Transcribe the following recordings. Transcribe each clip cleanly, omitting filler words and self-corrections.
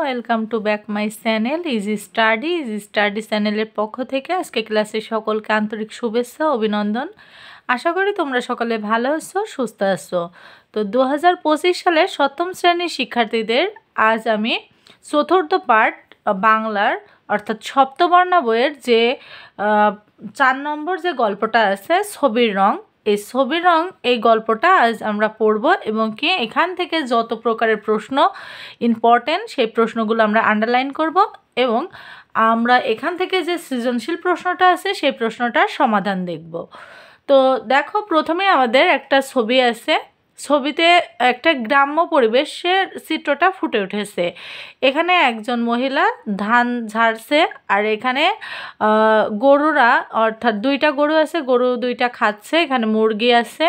Welcome to back my channel easy study চ্যানেলের পক্ষ থেকে আজকে ক্লাসে সকলকে আন্তরিক শুভেচ্ছা অভিনন্দন। আশা করি তোমরা সকলে ভালো আছো, সুস্থ আছো। তো 2025 সালের সপ্তম শ্রেণীর শিক্ষার্থীদের আজ আমি চতুর্থ পার্ট বাংলার অর্থাৎ সপ্তবর্ণ বইয়ের যে 4 নম্বর যে গল্পটা আছে ছবির রং, এই ছবির রং এই গল্পটা আজ আমরা পড়ব এবং কি এখান থেকে যত প্রকারের প্রশ্ন ইম্পর্টেন্ট সেই প্রশ্নগুলো আমরা আন্ডারলাইন করব এবং আমরা এখান থেকে যে সৃজনশীল প্রশ্নটা আছে সেই প্রশ্নটার সমাধান দেখব। তো দেখো, প্রথমে আমাদের একটা ছবি আছে, ছবিতে একটা গ্রাম্য পরিবেশের চিত্রটা ফুটে উঠেছে। এখানে একজন মহিলা ধান ঝাড়ছে আর এখানে গরুরা অর্থাৎ দুইটা গরু আছে, গরু দুইটা খাচ্ছে, এখানে মুরগি আছে।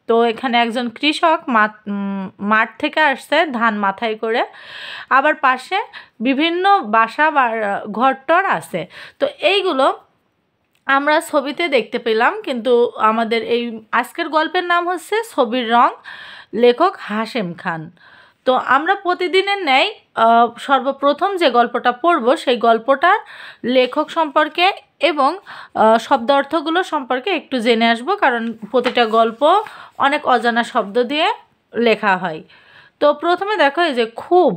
তো এখানে একজন কৃষক মাঠ থেকে আসছে ধান মাথায় করে, আবার পাশে বিভিন্ন বাসা বা ঘরটর আছে। তো এইগুলো আমরা ছবিতে দেখতে পেলাম, কিন্তু আমাদের এই আজকের গল্পের নাম হচ্ছে ছবির রং, লেখক হাশেম খান। তো আমরা প্রতিদিনের ন্যায় সর্বপ্রথম যে গল্পটা পড়ব সেই গল্পটার লেখক সম্পর্কে এবং শব্দ অর্থগুলো সম্পর্কে একটু জেনে আসব, কারণ প্রতিটা গল্প অনেক অজানা শব্দ দিয়ে লেখা হয়। তো প্রথমে দেখো, এই যে খুব,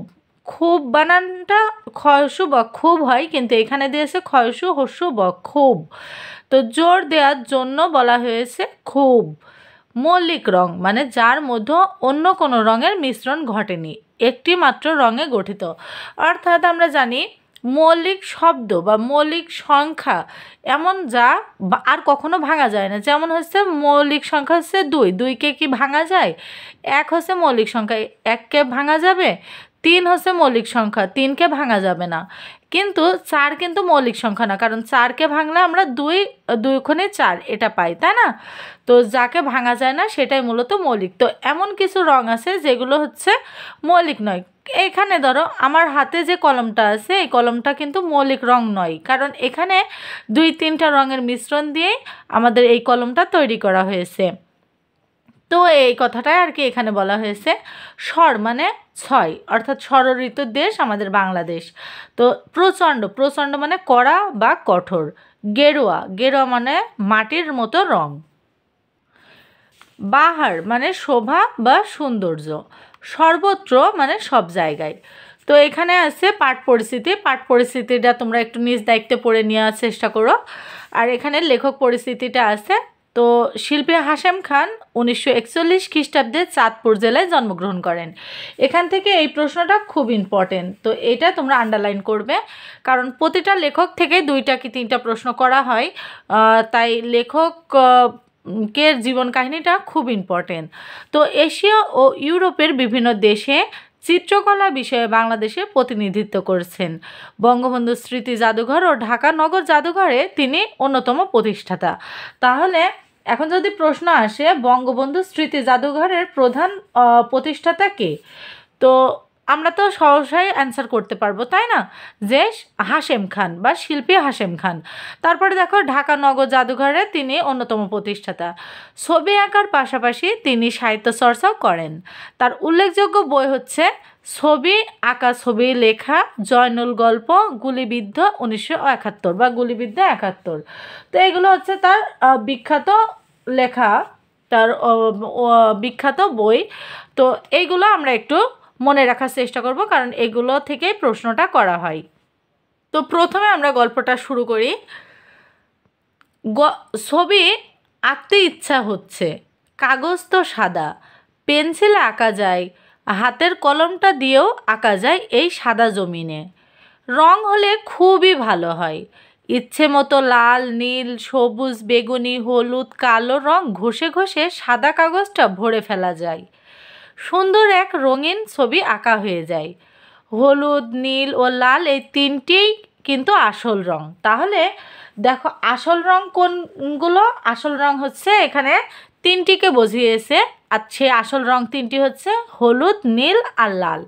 খুব বানানটা ক্ষয়সু বা খুব হয়, কিন্তু এখানে দিয়েছে ক্ষয়সু হস্যু বা খুব। তো জোর দেওয়ার জন্য বলা হয়েছে খুব। মৌলিক রং মানে যার মধ্যে অন্য কোনো রঙের মিশ্রণ ঘটেনি, একটি মাত্র রঙে গঠিত। অর্থাৎ আমরা জানি মৌলিক শব্দ বা মৌলিক সংখ্যা এমন যা আর কখনো ভাঙা যায় না। যেমন হচ্ছে মৌলিক সংখ্যা হচ্ছে 2, 2কে কি ভাঙা যায়? 1 হচ্ছে মৌলিক সংখ্যা, 1কে ভাঙা যাবে। 3 হচ্ছে মৌলিক সংখ্যা, 3কে ভাঙা যাবে না। কিন্তু 4 কিন্তু মৌলিক সংখ্যা না, কারণ 4কে ভাঙলে আমরা 2 ক্ষণে 4 এটা পাই, তাই না? তো যাকে ভাঙা যায় না সেটাই মূলত মৌলিক। তো এমন কিছু রং আছে যেগুলো হচ্ছে মৌলিক নয়। এখানে ধরো আমার হাতে যে কলমটা আছে এই কলমটা কিন্তু মৌলিক রং নয়, কারণ এখানে 2-3টা রঙের মিশ্রণ দিয়ে আমাদের এই কলমটা তৈরি করা হয়েছে। তো এই কথাটাই আর কি এখানে বলা হয়েছে। স্বর মানে 6, অর্থাৎ ষড়ঋতুর দেশ আমাদের বাংলাদেশ। তো প্রচণ্ড, প্রচণ্ড মানে কড়া বা কঠোর। গেরুয়া, গেরুয়া মানে মাটির মতো রং। বাহার মানে শোভা বা সৌন্দর্য। সর্বত্র মানে সব জায়গায়। তো এখানে আছে পাঠ পরিস্থিতি, পাঠ পরিস্থিতিটা তোমরা একটু নিজ দায়িত্বে পড়ে নেওয়ার চেষ্টা করো। আর এখানে লেখক পরিস্থিতিটা আছে। তো শিল্পী হাশেম খান 1941 খ্রিস্টাব্দে চাঁদপুর জেলায় জন্মগ্রহণ করেন। এখান থেকে এই প্রশ্নটা খুব ইম্পর্টেন্ট, তো এটা তোমরা আন্ডারলাইন করবে, কারণ প্রতিটা লেখক থেকে 2টা কি 3টা প্রশ্ন করা হয়। তাই লেখক কে জীবন কাহিনীটা খুব ইম্পর্টেন্ট। তো এশিয়া ও ইউরোপের বিভিন্ন দেশে চিত্রকলা বিষয়ে বাংলাদেশে প্রতিনিধিত্ব করছেন। বঙ্গবন্ধু স্মৃতি জাদুঘর ও ঢাকা নগর জাদুঘরে তিনি অন্যতম প্রতিষ্ঠাতা। তাহলে এখন যদি প্রশ্ন আসে বঙ্গবন্ধু স্মৃতি জাদুঘরের প্রধান প্রতিষ্ঠাতা কে, তো আমরা তো সহসাই অ্যান্সার করতে পারবো, তাই না, যে হাশেম খান বা শিল্পী হাশেম খান। তারপরে দেখো ঢাকা নগর জাদুঘরে তিনি অন্যতম প্রতিষ্ঠাতা। ছবি আঁকার পাশাপাশি তিনি সাহিত্য চর্চাও করেন। তার উল্লেখযোগ্য বই হচ্ছে ছবি আঁকা, ছবি লেখা, জয়নুল গল্প, গুলিবিদ্ধ 1971 বা গুলিবিদ্ধ 71। তো এগুলো হচ্ছে তার বিখ্যাত লেখা, তার বিখ্যাত বই। তো এইগুলো আমরা একটু মনে রাখার চেষ্টা করব, কারণ এগুলো থেকেই প্রশ্নটা করা হয়। তো প্রথমে আমরা গল্পটা শুরু করি। ছবি আঁকতে ইচ্ছা হচ্ছে, কাগজ তো সাদা, পেন্সিলে আঁকা যায়, হাতের কলমটা দিয়েও আঁকা যায় এই সাদা জমিনে। রং হলে খুবই ভালো হয়, ইচ্ছে মতো লাল, নীল, সবুজ, বেগুনি, হলুদ, কালো রং ঘষে ঘষে সাদা কাগজটা ভরে ফেলা যায়। সুন্দর এক রঙিন ছবি আঁকা হয়ে যায়। হলুদ, নীল ও লাল এই 3টিই কিন্তু আসল রং। তাহলে দেখো আসল রং কোনগুলো? আসল রং হচ্ছে এখানে 3টিকে বুঝিয়েছে, আর সে আসল রং 3টি হচ্ছে হলুদ, নীল আর লাল।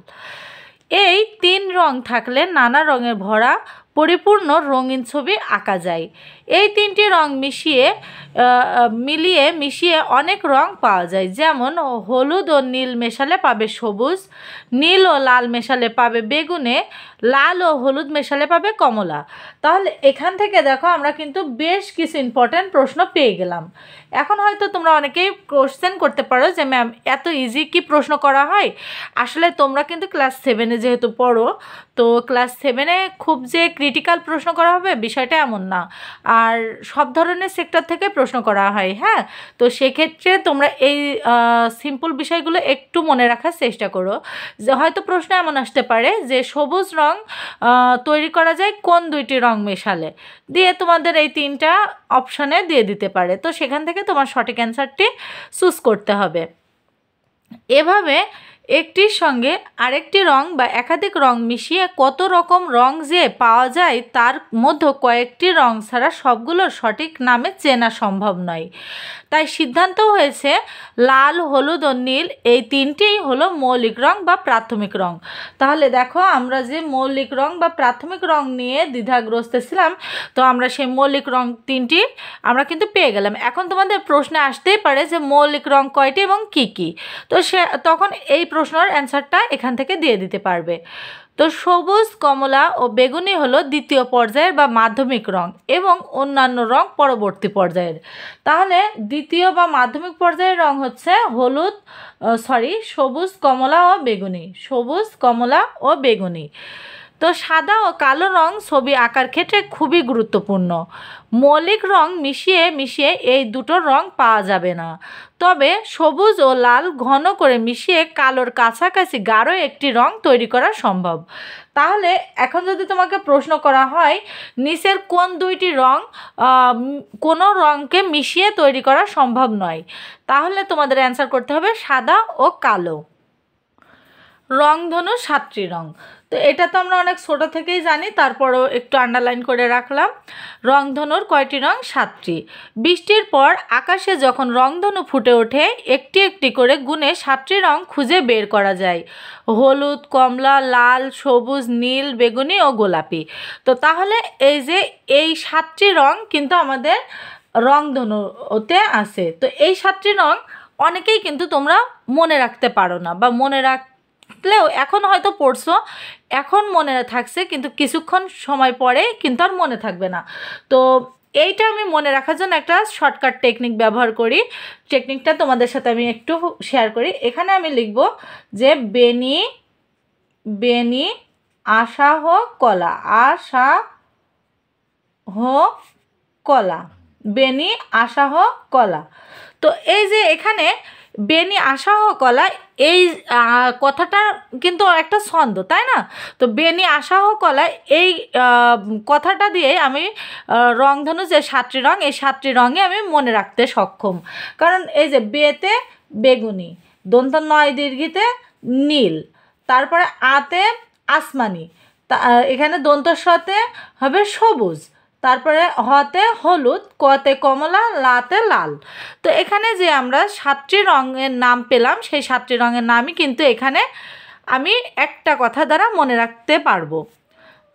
এই 3 রং থাকলে নানা রঙে ভরা পরিপূর্ণ রঙিন ছবি আঁকা যায়। এই তিনটি রং মিশিয়ে অনেক রং পাওয়া যায়, যেমন হলুদ ও নীল মেশালে পাবে সবুজ, নীল ও লাল মেশালে পাবে বেগুনে, লাল ও হলুদ মেশালে পাবে কমলা। তাহলে এখান থেকে দেখো আমরা কিন্তু বেশ কিছু ইম্পর্ট্যান্ট প্রশ্ন পেয়ে গেলাম। এখন হয়তো তোমরা অনেকেই কোশ্চেন করতে পারো যে ম্যাম এত ইজি কি প্রশ্ন করা হয়? আসলে তোমরা কিন্তু ক্লাস 7-এ যেহেতু পড়ো, তো ক্লাস 7-এ খুব যে ক্রিটিক্যাল প্রশ্ন করা হবে বিষয়টা এমন না, আর সব ধরনের সেক্টর থেকে প্রশ্ন করা হয়। হ্যাঁ, তো সেক্ষেত্রে তোমরা এই সিম্পল বিষয়গুলো একটু মনে রাখার চেষ্টা করো। যে হয়তো প্রশ্ন এমন আসতে পারে যে সবুজ রং তৈরি করা যায় কোন দুইটি রং মেশালে, দিয়ে তোমাদের এই 3টা অপশানে দিয়ে দিতে পারে, তো সেখান থেকে তোমার সঠিক অ্যান্সারটি চুজ করতে হবে। এভাবে একটির সঙ্গে আরেকটি রং বা একাধিক রং মিশিয়ে কত রকম রং যে পাওয়া যায় তার মধ্যে কয়েকটি রং ছাড়া সবগুলোর সঠিক নামে চেনা সম্ভব নয়। তাই সিদ্ধান্ত হয়েছে লাল, হলুদ ও নীল এই 3টিই হলো মৌলিক রং বা প্রাথমিক রং। তাহলে দেখো আমরা যে মৌলিক রং বা প্রাথমিক রং নিয়ে দ্বিধাগ্রস্ত ছিলাম, তো আমরা সেই মৌলিক রং 3টি আমরা কিন্তু পেয়ে গেলাম। এখন তোমাদের প্রশ্নে আসতেই পারে যে মৌলিক রং কয়টি এবং কি কি, তো তখন এই প্রশ্নের অ্যান্সারটা এখান থেকে দিয়ে দিতে পারবে। তো সবুজ, কমলা ও বেগুনি হলো দ্বিতীয় পর্যায়ের বা মাধ্যমিক রং এবং অন্যান্য রং পরবর্তী পর্যায়ের। তাহলে দ্বিতীয় বা মাধ্যমিক পর্যায়ের রং হচ্ছে সবুজ, কমলা ও বেগুনি। সবুজ, কমলা ও বেগুনি। তো সাদা ও কালো রং ছবি আঁকার ক্ষেত্রে খুবই গুরুত্বপূর্ণ। মৌলিক রং মিশিয়ে এই দুটো রং পাওয়া যাবে না, তবে সবুজ ও লাল ঘন করে মিশিয়ে কালোর কাছাকাছি গাঢ় একটি রং তৈরি করা সম্ভব। তাহলে এখন যদি তোমাকে প্রশ্ন করা হয় নিচের কোন দুইটি রং কোনো রঙকে মিশিয়ে তৈরি করা সম্ভব নয়, তাহলে তোমাদের অ্যান্সার করতে হবে সাদা ও কালো। রংধনু 7টি রং, তো এটা তো আমরা অনেক ছোট থেকেই জানি, তারপরও একটু আন্ডারলাইন করে রাখলাম। রংধনুর কয়টি রং? 7টি। বৃষ্টির পর আকাশে যখন রংধনু ফুটে ওঠে একটি একটি করে গুণে 7টি রং খুঁজে বের করা যায়: হলুদ, কমলা, লাল, সবুজ, নীল, বেগুনি ও গোলাপি। তো তাহলে এই 7টি রং কিন্তু আমাদের রংধনুতে আছে। তো এই 7টি রং অনেকেই কিন্তু তোমরা মনে রাখতে পারো না, বা মনে রাখলেও এখন হয়তো পড়ছো, এখন মনে থাকছে, কিন্তু কিছুক্ষণ সময় পরে কিন্তু আর মনে থাকবে না। তো এইটা আমি মনে রাখার জন্য একটা শর্টকাট টেকনিক ব্যবহার করি। টেকনিকটা তোমাদের সাথে আমি একটু শেয়ার করি। এখানে আমি লিখব যে বেনি আশাহ কলা, বেনি আশাহ কলা। তো এই যে এখানে বেনি আশাহ কলা, এই কথাটা কিন্তু একটা ছন্দ, তাই না? তো বেনি আশাহ কলা এই কথাটা দিয়ে আমি রংধনু যে 7টি রং, এই 7টি রঙে আমি মনে রাখতে সক্ষম। কারণ এই যে বেতে বেগুনি, দন্ত নয় দীর্ঘিতে নীল, তারপরে আতে আসমানি, এখানে দন্তস্বতে হবে সবুজ, তারপরে হতে হলুদ, কতে কমলা, লাতে লাল। তো এখানে যে আমরা 7টি রঙের নাম পেলাম, সেই 7টি রঙের নামই কিন্তু এখানে আমি একটা কথা দ্বারা মনে রাখতে পারবো।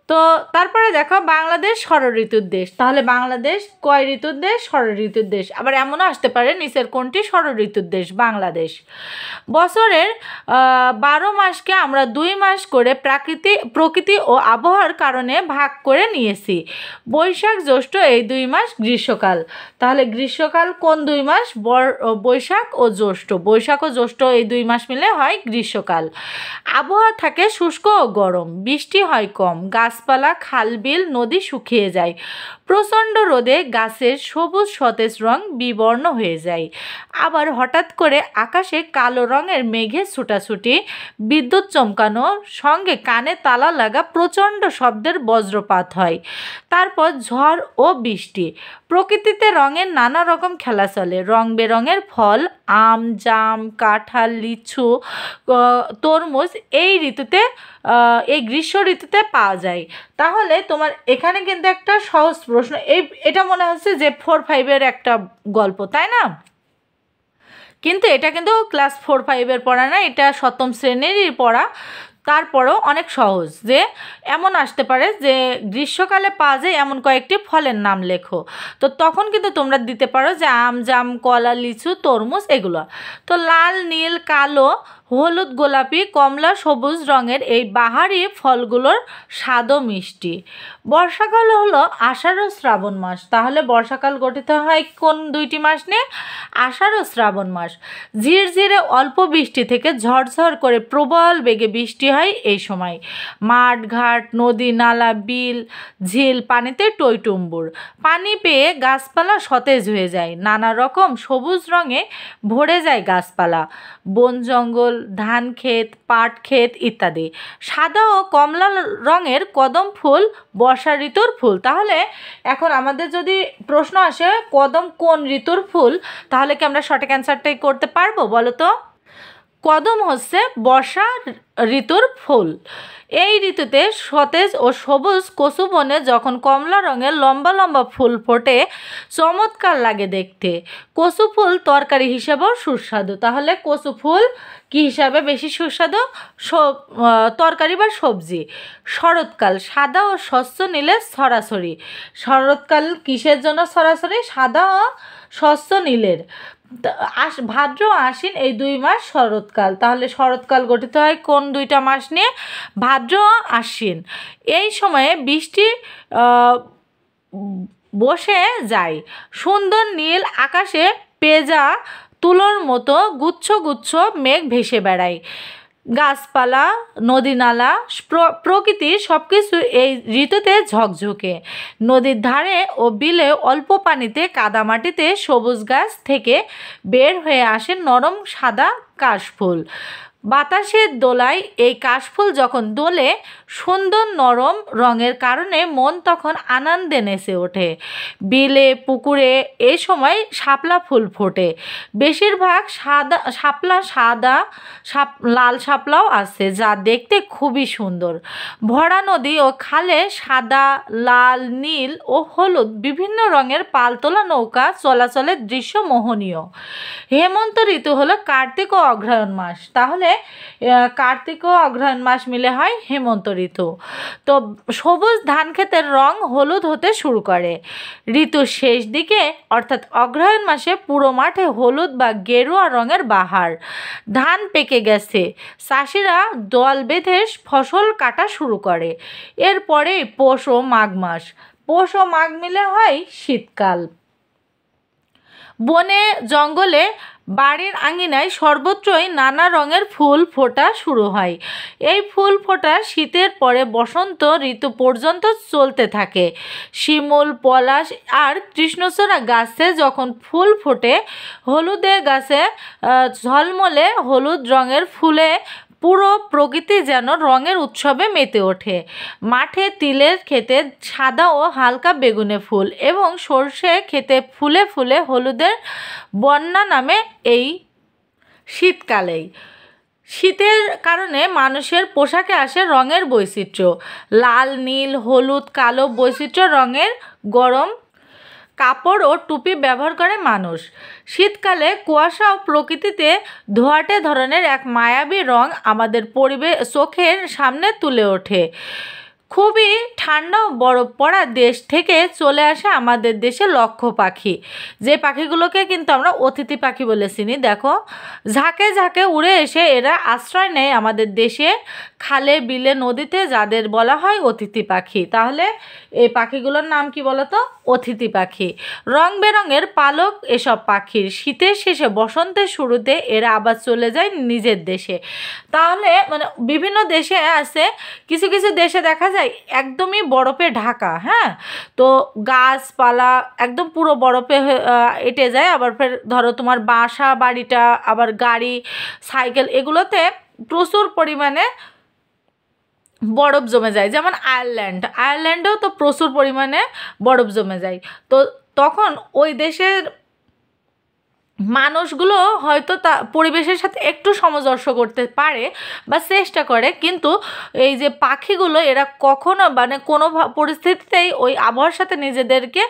তো তারপরে দেখো বাংলাদেশ ষড়ঋতুর দেশ। তাহলে বাংলাদেশ কয় ঋতুর দেশ? ষড়ঋতুর দেশ। আবার এমনও আসতে পারে নিচের কোনটি ষড়ঋতুর দেশ? বাংলাদেশ। বছরের 12 মাসকে আমরা 2 মাস করে প্রকৃতি ও আবহাওয়ার কারণে ভাগ করে নিয়েছি। বৈশাখ জ্যৈষ্ঠ এই 2 মাস গ্রীষ্মকাল। তাহলে গ্রীষ্মকাল কোন 2 মাস? বৈশাখ ও জ্যৈষ্ঠ। বৈশাখ ও জ্যৈষ্ঠ এই 2 মাস মিলে হয় গ্রীষ্মকাল। আবহাওয়া থাকে শুষ্ক ও গরম, বৃষ্টি হয় কম, গাছপালা, খাল, বিল, নদী শুকিয়ে যায়। প্রচণ্ড রোদে গাছের সবুজ সতেজ রং বিবর্ণ হয়ে যায়। আবার হঠাৎ করে আকাশে কালো রঙের মেঘের ছুটাছুটি, বিদ্যুৎ চমকানোর সঙ্গে কানে তালা লাগা প্রচণ্ড শব্দের বজ্রপাত হয়। তারপর ঝড় ও বৃষ্টি। প্রকৃতিতে রঙের নানা রকম খেলা চলে। রং বেরঙের ফল, আম, জাম, কাঁঠাল, লিচু, তরমুজ এই গ্রীষ্ম ঋতুতে পাওয়া যায়। তাহলে তোমার এখানে কিন্তু একটা সহজ প্রশ্ন, এটা মনে হচ্ছে যে 4-5-এর একটা গল্প, তাই না? কিন্তু এটা কিন্তু ক্লাস 4-5-এর পড়া না, এটা 7ম শ্রেণীরই পড়া। তারপরেও অনেক সহজ, যে এমন আসতে পারে যে গ্রীষ্মকালে পাওয়া যায় এমন কয়েকটি ফলের নাম লেখো। তো তখন কিন্তু তোমরা দিতে পারো যে আম, জাম, কলা, লিচু, তরমুজ এগুলো। তো লাল, নীল, কালো, হলুদ, গোলাপি, কমলা, সবুজ রঙের এই বাহারি ফলগুলোর স্বাদও মিষ্টি। বর্ষাকাল হলো আষাঢ় ও শ্রাবণ মাস। তাহলে বর্ষাকাল গঠিত হয় কোন দুইটি মাস নিয়ে? আষাঢ় ও শ্রাবণ মাস। ঝিরঝিরে অল্প বৃষ্টি থেকে ঝরঝর করে প্রবল বেগে বৃষ্টি হয় এই সময়। মাঠ ঘাট, নদী নালা, বিল ঝিল পানিতে টইটুম্বুর। পানি পেয়ে গাছপালা সতেজ হয়ে যায়, নানা রকম সবুজ রঙে ভরে যায় গাছপালা, বন জঙ্গল, ধান ক্ষেত, পাট ক্ষেত ইত্যাদি। সাদা ও কমলা রঙের কদম ফুল বর্ষা ঋতুর ফুল। তাহলে এখন আমাদের যদি প্রশ্ন আসে কদম কোন ঋতুর ফুল, তাহলে কি আমরা সঠিক অ্যান্সারটাই করতে পারবো বলো তো? কদম হচ্ছে বর্ষা ঋতুর ফুল। এই ঋতুতে সতেজ ও সবুজ কচু বনে যখন কমলা রঙের লম্বা লম্বা ফুল ফোটে, চমৎকার লাগে দেখতে। কচু ফুল তরকারি হিসেবেও সুস্বাদু। তাহলে কচু ফুল কী হিসাবে বেশি সুস্বাদু? তরকারি বা সবজি। শরৎকাল সাদা ও স্বচ্ছ নীলের ছড়াছড়ি। শরৎকাল কিসের জন্য ছড়াছড়ি? সাদা ও স্বচ্ছ নীলের। ভাদ্র আশ্বিন এই 2 মাস শরৎকাল। তাহলে শরৎকাল গঠিত হয় কোন 2টা মাস নিয়ে? ভাদ্র ও আশ্বিন। এই সময়ে বৃষ্টি বসে যায়। সুন্দর নীল আকাশে পেঁজা তুলোর মতো গুচ্ছ গুচ্ছ মেঘ ভেসে বেড়ায়। গাছপালা, নদী নালা, প্রকৃতি সব কিছু এই ঋতুতে ঝকঝকে। নদীর ধারে ও বিলে অল্প পানিতে কাদামাটিতে সবুজ গাছ থেকে বের হয়ে আসে নরম সাদা কাশফুল। বাতাসের দোলায় এই কাশফুল যখন দোলে, সুন্দর নরম রঙের কারণে মন তখন আনন্দে নেচে ওঠে। বিলে পুকুরে এই সময় শাপলা ফুল ফোটে। বেশিরভাগ সাদা লাল শাপলাও আছে, যা দেখতে খুবই সুন্দর। ভরা নদী ও খালে সাদা, লাল, নীল ও হলুদ বিভিন্ন রঙের পালতোলা নৌকা চলাচলের দৃশ্য মোহনীয়। হেমন্ত ঋতু হলো কার্তিক ও অগ্রহায়ণ মাস। তাহলে কার্তিক ও অগ্রহায়ণ মাস মিলে হয় হেমন্ত ঋতু। তো সবুজ ধান ক্ষেতের রং হলুদ হতে শুরু করে। ঋতুর শেষ দিকে অর্থাৎ অগ্রহায়ণ মাসে পুরো মাঠে হলুদ বা গেরুয়া রঙের বাহার। ধান পেকে গেছে, চাষিরা দল বেঁধে ফসল কাটা শুরু করে। এরপরে পৌষ ও মাঘ মাস। পৌষ ও মাঘ মিলে হয় শীতকাল। বনে জঙ্গলে, বাড়ির আঙিনায় সর্বত্রই নানা রঙের ফুল ফোটা শুরু হয়। এই ফুল ফোটা শীতের পরে বসন্ত ঋতু পর্যন্ত চলতে থাকে। শিমুল, পলাশ আর কৃষ্ণচূড়া গাছে যখন ফুল ফোটে, হলুদে গাছে ঝলমলে হলুদ রঙের ফুলে পুরো প্রকৃতি যেন রঙের উৎসবে মেতে ওঠে। মাঠে তিলের ক্ষেতে সাদা ও হালকা বেগুনে ফুল এবং সর্ষে ক্ষেতে ফুলে ফুলে হলুদের বন্যা নামে এই শীতকালেই। শীতের কারণে মানুষের পোশাকে আসে রঙের বৈচিত্র্য। লাল, নীল, হলুদ, কালো বৈচিত্র্য রঙের গরম কাপড় ও টুপি ব্যবহার করে মানুষ। শীতকালে কুয়াশা ও প্রকৃতিতে ধোঁয়াটে ধরনের এক মায়াবী রং আমাদের চোখের সামনে তুলে ওঠে। খুবই ঠান্ডা ও বরফ পড়া দেশ থেকে চলে আসে আমাদের দেশে লক্ষ্য পাখি, যে পাখিগুলোকে কিন্তু আমরা অতিথি পাখি বলে চিনি। দেখো, ঝাঁকে ঝাঁকে উড়ে এসে এরা আশ্রয় নেয় আমাদের দেশে খালে, বিলে, নদীতে, যাদের বলা হয় অতিথি পাখি। তাহলে এই পাখিগুলোর নাম কি বলতো? অতিথি পাখি। রং বেরঙের পালক এসব পাখির। শীতের শেষে বসন্তের শুরুতে এরা আবার চলে যায় নিজের দেশে। তাহলে মানে বিভিন্ন দেশে আছে, কিছু কিছু দেশে দেখা যায় একদমই বরফে ঢাকা, হ্যাঁ, তো গাছপালা একদম পুরো বরফে এঁটে যায়। আবার ফের ধরো তোমার বাসা বাড়িটা, আবার গাড়ি, সাইকেল এগুলোতে প্রচুর পরিমাণে বরফ জমে যায়। যেমন আয়ারল্যান্ডেও তো প্রচুর পরিমাণে বরফ জমে যায়। তো তখন ওই দেশের মানুষগুলো হয়তো তা পরিবেশের সাথে একটু সামঞ্জস্য করতে পারে বা চেষ্টা করে, কিন্তু এই যে পাখিগুলো এরা কখনো মানে কোনো পরিস্থিতিতেই ওই আবহাওয়ার সাথে নিজেদেরকে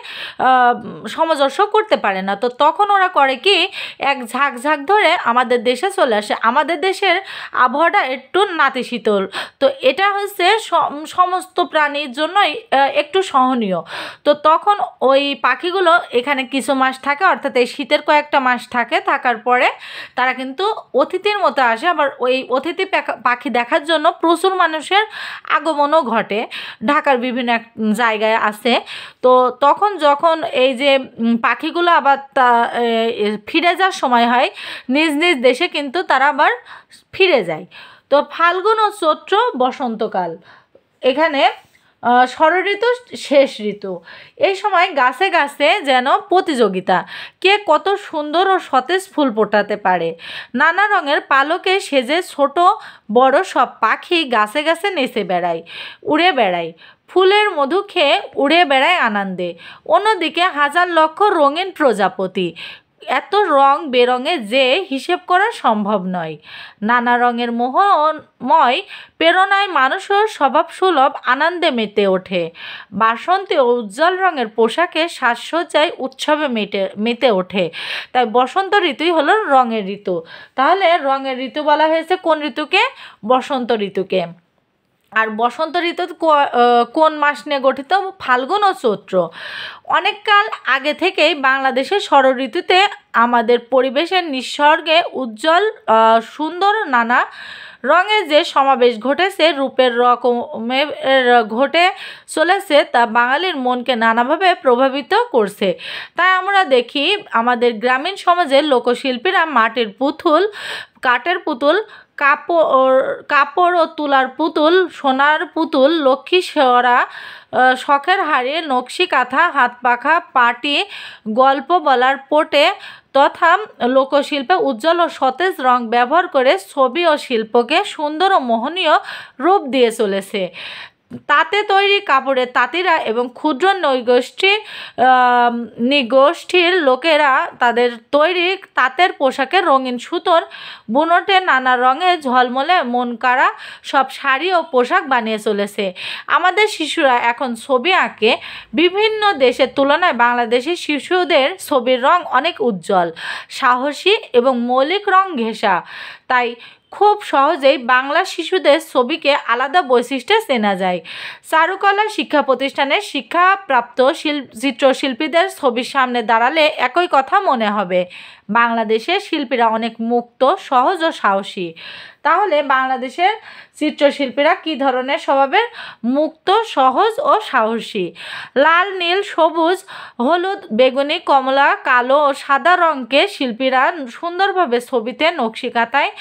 সামঞ্জস্য করতে পারে না। তো তখন ওরা করে কি, এক ঝাঁক ঝাঁক ধরে আমাদের দেশে চলে আসে। আমাদের দেশের আবহাওয়াটা একটু নাতিশীতল, তো এটা হচ্ছে সমস্ত প্রাণীর জন্যই একটু সহনীয়। তো তখন ওই পাখিগুলো এখানে কিছু মাস থাকে, অর্থাৎ এই শীতের কয়েকটা মাস থাকে। থাকার পরে তারা কিন্তু অতিথির মতো আসে। আবার ওই অতিথি পাখি দেখার জন্য প্রচুর মানুষের আগমনও ঘটে, ঢাকার বিভিন্ন জায়গায় আছে। তো তখন যখন এই যে পাখিগুলো আবার ফিরে যাওয়ার সময় হয় নিজ নিজ দেশে, কিন্তু তারা আবার ফিরে যায়। তো ফাল্গুন ও চৈত্র বসন্তকাল, এখানে ষড়ঋতু শেষ ঋতু। এই সময় গাছে গাছে যেন প্রতিযোগিতা, কে কত সুন্দর ও সতেজ ফুল ফোটাতে পারে। নানা রঙের পালকে সেজে ছোট বড় সব পাখি গাছে গাছে নেচে বেড়ায়, উড়ে বেড়ায়, ফুলের মধু খেয়ে উড়ে বেড়ায় আনন্দে। অন্যদিকে হাজার লক্ষ রঙিন প্রজাপতি, এত রং বেরঙে যে হিসেব করা সম্ভব নয়। নানা রঙের মোহময় প্রেরণায় মানুষও স্বভাবসুলভ আনন্দে মেতে ওঠে। বাসন্তী ও উজ্জ্বল রঙের পোশাকে সাজসজ্জায় উৎসবে মেতে ওঠে। তাই বসন্ত ঋতুই হলো রঙের ঋতু। তাহলে রঙের ঋতু বলা হয়েছে কোন ঋতুকে? বসন্ত ঋতুকে। আর বসন্ত ঋতু কোন মাস নিয়ে গঠিত? ফাল্গুন ও চৈত্র। অনেককাল আগে থেকেই বাংলাদেশের ষড় ঋতুতে আমাদের পরিবেশের নিসর্গে উজ্জ্বল সুন্দর নানা রঙের যে সমাবেশ ঘটেছে, রূপের রকমের ঘটে চলেছে, তা বাঙালির মনকে নানাভাবে প্রভাবিত করছে। তাই আমরা দেখি আমাদের গ্রামীণ সমাজের লোকশিল্পীরা মাটির পুতুল, কাঠের পুতুল, কাপড় ও তুলার পুতুল, সোনার পুতুল, লক্ষ্মী সেওরা, শখের হাড়ি, নকশি কাঁথা, হাত পাখা, পাটি, গল্প বলার পোটে তথা লোকশিল্পে উজ্জ্বল ও সতেজ রং ব্যবহার করে ছবি ও শিল্পকে সুন্দর ও মোহনীয় রূপ দিয়ে চলেছে। তাঁতে তৈরি কাপড়ের তাঁতিরা এবং ক্ষুদ্র নৃগোষ্ঠীর লোকেরা তাদের তৈরি তাঁতের পোশাকে রঙিন সুতোর বুনটে নানা রঙে ঝলমলে মন কাড়া সব শাড়ি ও পোশাক বানিয়ে চলেছে। আমাদের শিশুরা এখন ছবি আঁকে। বিভিন্ন দেশের তুলনায় বাংলাদেশের শিশুদের ছবির রং অনেক উজ্জ্বল, সাহসী এবং মৌলিক রং ঘেঁষা। তাই খুব সহজেই বাংলা শিশুদের ছবিকে আলাদা বৈশিষ্ট্যে চেনা যায়। চারুকলা শিক্ষা প্রতিষ্ঠানের শিক্ষাপ্রাপ্ত চিত্রশিল্পীদের ছবির সামনে দাঁড়ালে একই কথা মনে হবে, বাংলাদেশের শিল্পীরা অনেক মুক্ত, সহজ ও সাহসী। তাহলে বাংলাদেশের চিত্রশিল্পীরা কী ধরনের স্বভাবের? মুক্ত, সহজ ও সাহসী। লাল, নীল, সবুজ, হলুদ, বেগুনি, কমলা, কালো ও সাদা রঙকে শিল্পীরা সুন্দরভাবে ছবিতে, নকশিকাঁথায়,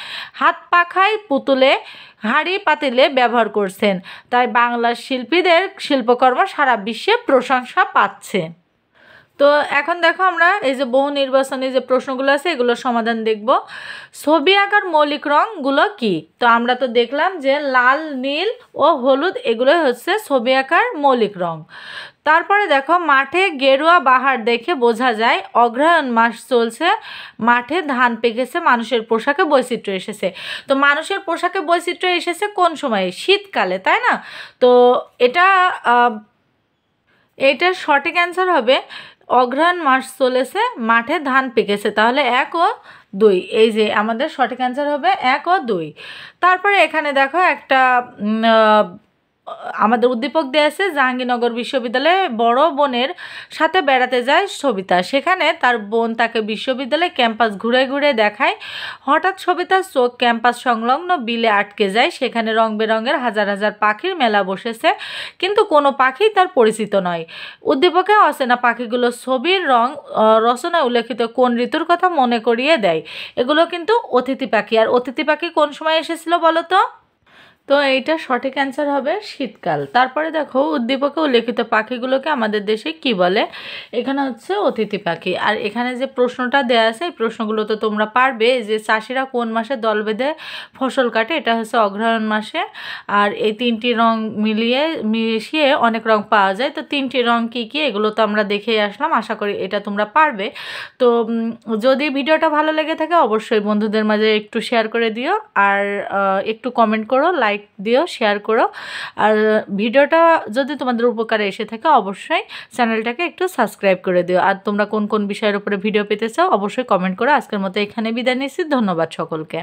হাত পাখায়, পুতুলে, হাঁড়ি পাতিলে ব্যবহার করছেন। তাই বাংলার শিল্পীদের শিল্পকর্ম সারা বিশ্বে প্রশংসা পাচ্ছে। তো এখন দেখো আমরা এই যে বহু নির্বাচনী যে প্রশ্নগুলো আছে এগুলোর সমাধান দেখব। ছবি আঁকার মৌলিক রঙগুলো কি? তো আমরা তো দেখলাম যে লাল, নীল ও হলুদ এগুলো হচ্ছে ছবি আঁকার মৌলিক রং। তারপরে দেখো, মাঠে গেরুয়া বাহার দেখে বোঝা যায় অগ্রহায়ণ মাস চলছে, মাঠে ধান পেকেছে, মানুষের পোশাকে বৈচিত্র্য এসেছে। তো মানুষের পোশাকে বৈচিত্র্য এসেছে কোন সময়ে? শীতকালে, তাই না? তো এটার সঠিক অ্যান্সার হবে অগ্রহায়ণ মাস চলেছে, মাঠে ধান পেকেছে। তাহলে 1 ও 2, এই যে আমাদের সঠিক অ্যান্সার হবে 1 ও 2। তারপরে এখানে দেখো একটা আমাদের উদ্দীপক দেওয়া আছে, জাহাঙ্গীরনগর বিশ্ববিদ্যালয়ে বড় বোনের সাথে বেড়াতে যায় সবিতা। সেখানে তার বোন তাকে বিশ্ববিদ্যালয় ক্যাম্পাস ঘুরে ঘুরে দেখায়। হঠাৎ সবিতার চোখ ক্যাম্পাস সংলগ্ন বিলে আটকে যায়। সেখানে রং বেরঙের হাজার হাজার পাখির মেলা বসেছে, কিন্তু কোনো পাখি তার পরিচিত নয়। উদ্দীপকে অচেনা পাখিগুলো ছবির রং রচনায় উল্লেখিত কোন ঋতুর কথা মনে করিয়ে দেয়? এগুলো কিন্তু অতিথি পাখি। আর অতিথি পাখি কোন সময় এসেছিল বলো তো? তো এইটা সঠিক অ্যান্সার হবে শীতকাল। তারপরে দেখো উদ্দীপকে উল্লেখিত পাখিগুলোকে আমাদের দেশে কি বলে? এখানে হচ্ছে অতিথি পাখি। আর এখানে যে প্রশ্নটা দেয়া আছে এই প্রশ্নগুলো তো তোমরা পারবে, যে চাষিরা কোন মাসে দল বেঁধে ফসল কাটে? এটা হচ্ছে অগ্রহায়ণ মাসে। আর এই তিনটি রং মিশিয়ে অনেক রং পাওয়া যায়। তো তিনটি রং কি কি এগুলো তো আমরা দেখেই আসলাম, আশা করি এটা তোমরা পারবে। তো যদি ভিডিওটা ভালো লেগে থাকে অবশ্যই বন্ধুদের মাঝে একটু শেয়ার করে দিও, আর একটু কমেন্ট করো, লাইক দিও, শেয়ার করো। আর ভিডিওটা যদি তোমাদের উপকারে এসে থাকে অবশ্যই চ্যানেলটাকে একটু সাবস্ক্রাইব করে দিও। আর তোমরা কোন কোন বিষয়ের উপরে ভিডিও পেতে চাও অবশ্যই কমেন্ট করো। আজকের মতো এখানে বিদায় নিচ্ছি, ধন্যবাদ সকলকে।